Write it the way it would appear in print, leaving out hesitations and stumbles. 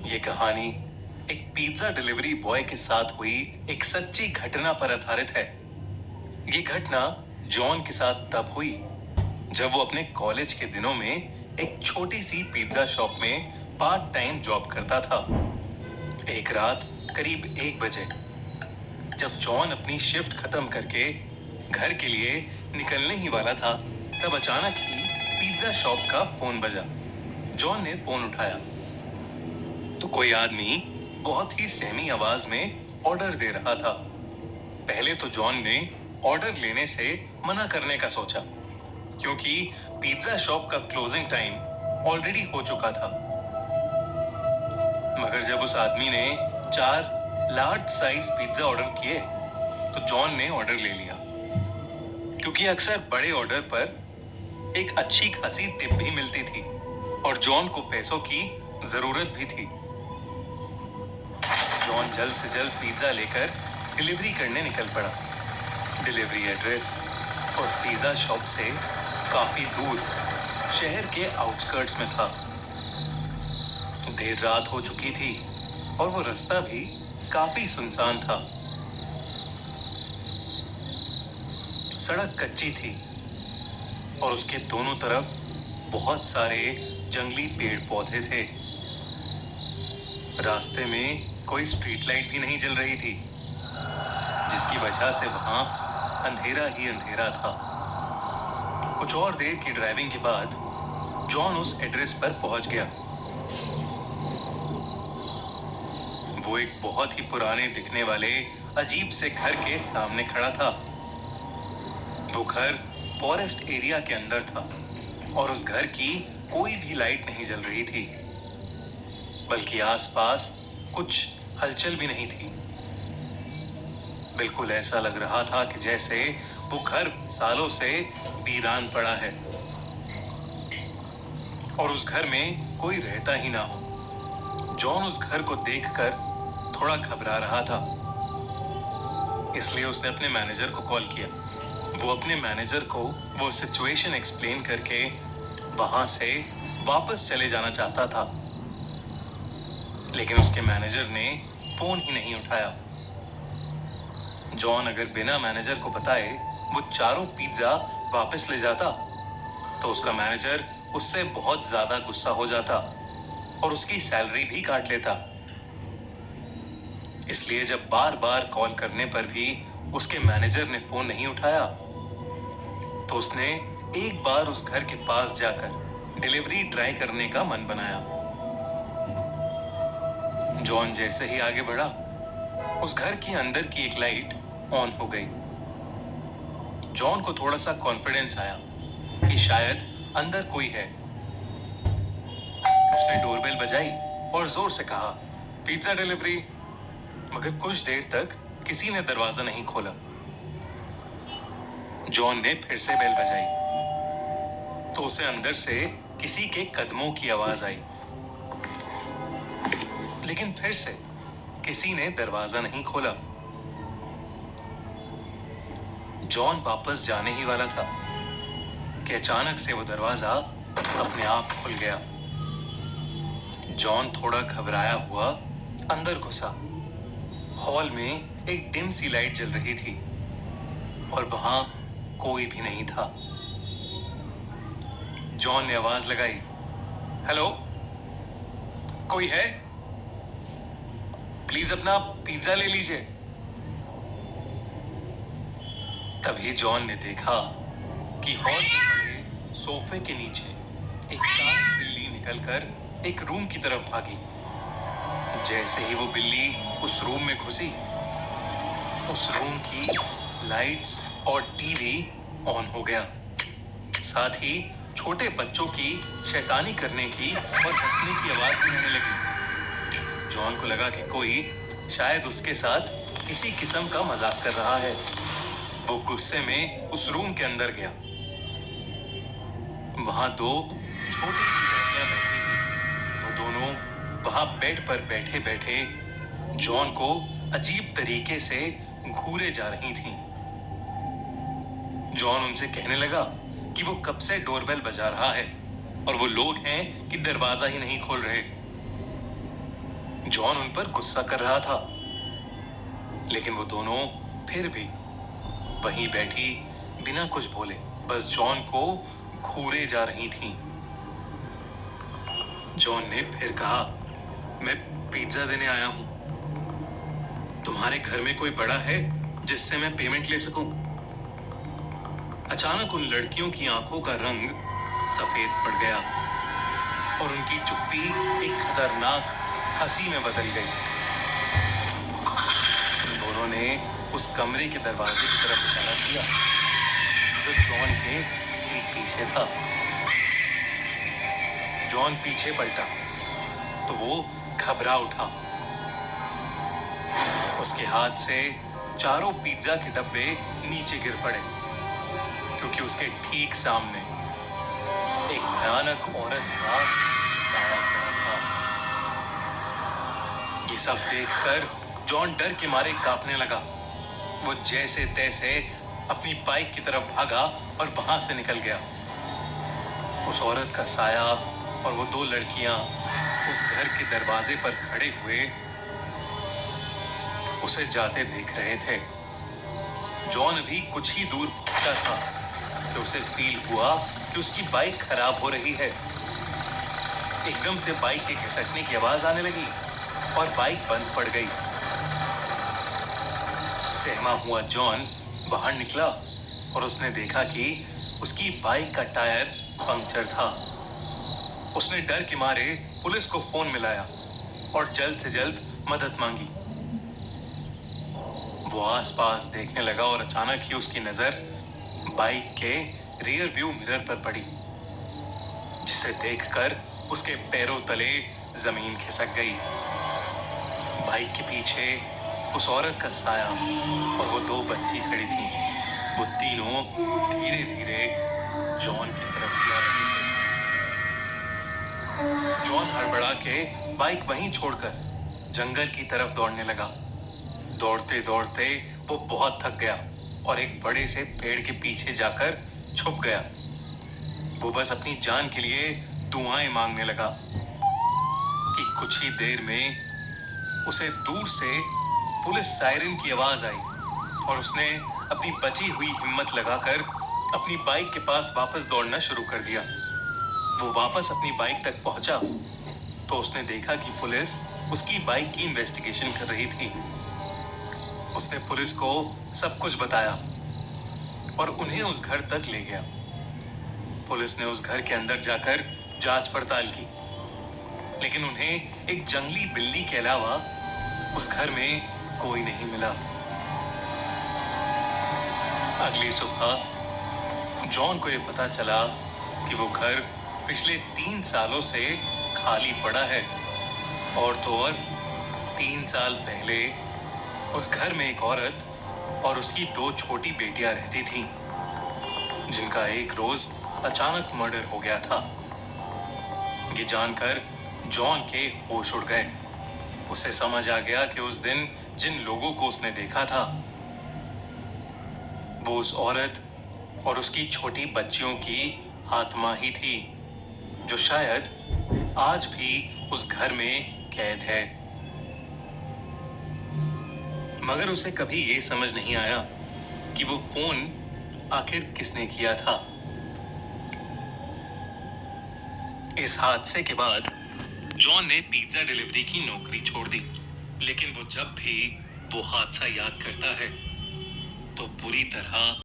ये कहानी एक पिज्जा डिलीवरी बॉय के साथ हुई एक सच्ची घटना पर आधारित है। ये घटना जॉन के साथ तब हुई जब वो अपने कॉलेज के दिनों में एक छोटी सी पिज्जा शॉप में पार्ट टाइम जॉब करता था। एक रात करीब 1 बजे जब जॉन अपनी शिफ्ट खत्म करके घर के लिए निकलने ही वाला था, तब अचानक ही पिज्जा शॉप का फोन बजा। जॉन ने फोन उठाया तो कोई आदमी बहुत ही सहमी आवाज में ऑर्डर दे रहा था। पहले तो जॉन ने ऑर्डर लेने से मना करने का सोचा, क्योंकि पिज्जा शॉप का क्लोजिंग टाइम ऑलरेडी हो चुका था। मगर जब उस आदमी ने 4 लार्ज साइज पिज्जा ऑर्डर किए तो जॉन ने ऑर्डर ले लिया, क्योंकि अक्सर बड़े ऑर्डर पर एक अच्छी खासी टिप भी मिलती थी और जॉन को पैसों की जरूरत भी थी। जॉन जल्द से जल्द पिज्जा लेकर डिलीवरी करने निकल पड़ा। डिलीवरी एड्रेस उस पिज्जा शॉप से काफी दूर शहर के आउटस्कर्ट्स में था। देर रात हो चुकी थी और वो रास्ता भी काफी सुनसान था। सड़क कच्ची थी और उसके दोनों तरफ बहुत सारे जंगली पेड़ पौधे थे। रास्ते में कोई स्ट्रीट लाइट भी नहीं जल रही थी, जिसकी वजह से वहां अंधेरा ही अंधेरा था। कुछ और देर की ड्राइविंग के बाद जॉन उस एड्रेस पर पहुंच गया। वो एक बहुत ही पुराने दिखने वाले अजीब से घर के सामने खड़ा था। वो घर फॉरेस्ट एरिया के अंदर था और उस घर की कोई भी लाइट नहीं जल रही थी, बल्कि आसपास कुछ हलचल भी नहीं थी। बिल्कुल ऐसा लग रहा था कि जैसे वो घर सालों से वीरान पड़ा है और उस घर में कोई रहता ही ना हो। जॉन उस घर को देखकर थोड़ा घबरा रहा था, इसलिए उसने अपने मैनेजर को कॉल किया। वो अपने मैनेजर को वो सिचुएशन एक्सप्लेन करके वहां से वापस चले जाना चाहता था, लेकिन उसके मैनेजर ने फोन ही नहीं उठाया। जॉन अगर बिना मैनेजर को बताए वो चारों पिज्जा वापस ले जाता तो उसका मैनेजर उससे बहुत ज्यादा गुस्सा हो जाता और उसकी सैलरी भी काट लेता। इसलिए जब बार बार कॉल करने पर भी उसके मैनेजर ने फोन नहीं उठाया तो उसने एक बार उस घर के पास जाकर डिलीवरी ट्राई करने का मन बनाया। जॉन जैसे ही आगे बढ़ा, उस घर के अंदर की एक लाइट ऑन हो गई। जॉन को थोड़ा सा कॉन्फिडेंस आया कि शायद अंदर कोई है। उसने डोरबेल बजाई और जोर से कहा, पिज्जा डिलीवरी। मगर कुछ देर तक किसी ने दरवाजा नहीं खोला। जॉन ने फिर से बेल बजाई तो उसे अंदर से किसी के कदमों की आवाज आई, लेकिन फिर से किसी ने दरवाजा नहीं खोला। जॉन वापस जाने ही वाला था कि अचानक से वो दरवाजा अपने आप खुल गया। जॉन थोड़ा घबराया हुआ अंदर घुसा। हॉल में एक डिम सी लाइट जल रही थी और वहां कोई भी नहीं था। जॉन ने आवाज लगाई, हेलो, कोई है? प्लीज अपना पिज्जा ले लीजिए। तभी जॉन ने देखा कि हॉल में पड़े सोफे के नीचे एक साफ बिल्ली निकलकर एक रूम की तरफ भागी। जैसे ही वो बिल्ली उस रूम में घुसी, उस रूम की लाइट्स और टीवी ऑन हो गया। साथ ही छोटे बच्चों की शैतानी करने की और हंसने की आवाज भी आने लगी। जॉन को लगा कि कोई शायद उसके साथ किसी किस्म का मजाक कर रहा है। वो गुस्से में उस रूम के अंदर गया। वहां 2 छोटी सी लड़कियां बैठी थी। वो दोनों वहां बेड पर बैठे बैठे जॉन को अजीब तरीके से घूरे जा रही थीं। जॉन उनसे कहने लगा कि वो कब से डोरबेल बजा रहा है और वो लोग हैं कि दरवाजा ही नहीं खोल रहे। जॉन उन पर गुस्सा कर रहा था, लेकिन वो दोनों फिर भी वहीं बैठी बिना कुछ बोले बस जॉन को घूरे जा रही थीं। जॉन ने फिर कहा, मैं पिज्जा देने आया हूं। तुम्हारे घर में कोई बड़ा है जिससे मैं पेमेंट ले सकूं? अचानक उन लड़कियों की आंखों का रंग सफेद पड़ गया और उनकी चुप्पी एक खतरनाक हंसी में बदल गई। उन दोनों ने उस कमरे के दरवाजे की तरफ इशारा किया जो जॉन के ठीक पीछे था। जॉन पीछे पलटा तो वो घबरा उठा। उसके हाथ से चारों पिज्जा के डब्बे नीचे गिर पड़े, क्योंकि उसके ठीक सामने एक भयानक औरत का साया खड़ा था। ये सब देखकर जॉन डर के मारे कांपने लगा। वो जैसे तैसे अपनी बाइक की तरफ भागा और वहां से निकल गया। उस औरत का साया और वो दो लड़कियां उस घर के दरवाजे पर खड़े हुए उसे जाते देख रहे थे। जॉन अभी कुछ ही दूर पहुंचा था कि उसे फील हुआ कि उसकी बाइक खराब हो रही है। एकदम से बाइक के घिसकने की आवाज आने लगी और बाइक बंद पड़ गई। सहमा हुआ जॉन बाहर निकला और उसने देखा कि उसकी बाइक का टायर पंक्चर था। उसने डर के मारे पुलिस को फोन मिलाया और जल्द से जल्द मदद मांगी। वो आसपास देखने लगा और अचानक ही उसकी नजर बाइक के रियर व्यू मिरर पर पड़ी, जिसे देखकर उसके पैरों तले जमीन खिसक गई। बाइक के पीछे उस औरत का साया और वो दो बच्ची खड़ी थी। वो तीनों धीरे धीरे जॉन की तरफ जा रही थी। जॉन हड़बड़ा के बाइक वहीं छोड़कर जंगल की तरफ दौड़ने लगा। दौड़ते दौड़ते वो बहुत थक गया और एक बड़े से पेड़ के पीछे जाकर छुप गया। वो बस अपनी जान के लिए दुआएं मांगने लगा कि कुछ ही देर में उसे दूर से पुलिस सायरन की आवाज आई और उसने अपनी बची हुई हिम्मत लगाकर अपनी बाइक के पास वापस दौड़ना शुरू कर दिया। वो वापस अपनी बाइक तक पहुंचा तो उसने देखा कि पुलिस उसकी बाइक की इन्वेस्टिगेशन कर रही थी। उसने पुलिस को सब कुछ बताया और उन्हें उस घर तक ले गया। पुलिस ने उस घर के अंदर जाकर जांच पड़ताल की, लेकिन उन्हें एक जंगली बिल्ली के अलावा उस घर में कोई नहीं मिला। अगली सुबह जॉन को यह पता चला कि वो घर पिछले 3 सालों से खाली पड़ा है, और तो और 3 साल पहले उस घर में एक औरत और उसकी 2 छोटी बेटियां रहती थीं, जिनका एक रोज अचानक मर्डर हो गया था। ये जानकर जॉन के होश उड़ गए। उसे समझ आ गया कि उस दिन जिन लोगों को उसने देखा था वो उस औरत और उसकी छोटी बच्चियों की आत्मा ही थी, जो शायद आज भी उस घर में कैद है। मगर उसे कभी ये समझ नहीं आया कि वो फोन आखिर किसने किया था। इस हादसे के बाद जॉन ने पिज्जा डिलीवरी की नौकरी छोड़ दी, लेकिन वो जब भी वो हादसा याद करता है तो बुरी तरह